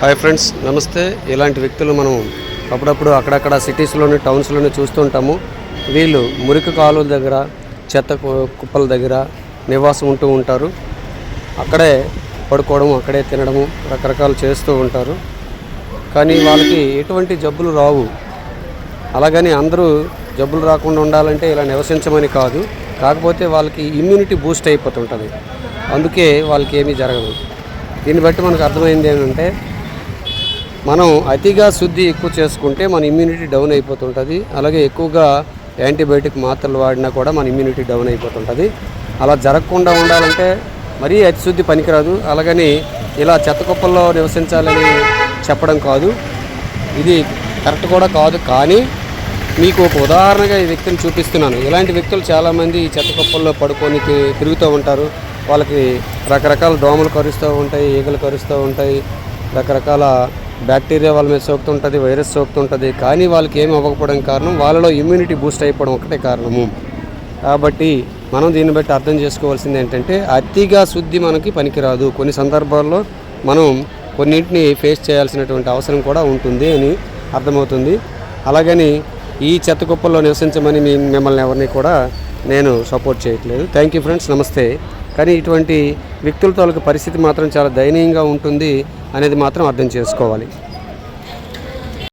Hi friends, నమస్తే. ఇలాంటి వ్యక్తులు మనం అప్పుడప్పుడు అక్కడక్కడ సిటీస్లోని టౌన్స్లోనే చూస్తుంటాము. వీళ్ళు మురికి కాలువల దగ్గర, చెత్త కుప్పల దగ్గర నివాసం ఉంటూ ఉంటారు. అక్కడే పడుకోవడం, అక్కడే తినడము, రకరకాలు చేస్తూ ఉంటారు. కానీ వాళ్ళకి ఎటువంటి జబ్బులు రావు. అలాగని అందరూ జబ్బులు రాకుండా ఉండాలంటే ఇలా నివసించమని కాదు. కాకపోతే వాళ్ళకి ఇమ్యూనిటీ బూస్ట్ అయిపోతుంటుంది. అందుకే వాళ్ళకి ఏమీ జరగదు. దీన్ని బట్టి మనకు అర్థమైంది ఏంటంటే, మనం అతిగా శుద్ధి ఎక్కువ చేసుకుంటే మన ఇమ్యూనిటీ డౌన్ అయిపోతుంటుంది. అలాగే ఎక్కువగా యాంటీబయాటిక్ మాత్రలు వాడినా కూడా మన ఇమ్యూనిటీ డౌన్ అయిపోతుంటుంది. అలా జరగకుండా ఉండాలంటే మరీ అతి శుద్ధి పనికిరాదు. అలాగని ఇలా చెత్త కుప్పల్లో నివసించాలని చెప్పడం కాదు, ఇది కరెక్ట్ కూడా కాదు. కానీ మీకు ఒక ఉదాహరణగా ఈ వ్యక్తిని చూపిస్తున్నాను. ఇలాంటి వ్యక్తులు చాలామంది ఈ చెత్త కుప్పల్లో పడుకొని తిరుగుతూ ఉంటారు. వాళ్ళకి రకరకాల దోమలు కరుస్తూ ఉంటాయి, ఈగలు కరుస్తూ ఉంటాయి, రకరకాల బ్యాక్టీరియా వాళ్ళ మీద సోకుతుంటుంది, వైరస్ సోకుతుంటుంది. కానీ వాళ్ళకి ఏమి అవ్వకపోవడం కారణం వాళ్ళలో ఇమ్యూనిటీ బూస్ట్ అయిపోవడం ఒకటే కారణము. కాబట్టి మనం దీన్ని బట్టి అర్థం చేసుకోవాల్సింది ఏంటంటే, అతిగా శుద్ధి మనకి పనికిరాదు. కొన్ని సందర్భాల్లో మనం కొన్నింటిని ఫేస్ చేయాల్సినటువంటి అవసరం కూడా ఉంటుంది అని అర్థమవుతుంది. అలాగని ఈ చెత్త కుప్పల్లో నివసించమని మిమ్మల్ని ఎవరిని కూడా నేను సపోర్ట్ చేయట్లేదు. థ్యాంక్ యూ ఫ్రెండ్స్, నమస్తే. కానీ ఇటువంటి వ్యక్తులతో పరిస్థితి మాత్రం చాలా దయనీయంగా ఉంటుంది అనేది మాత్రం అర్థం చేసుకోవాలి.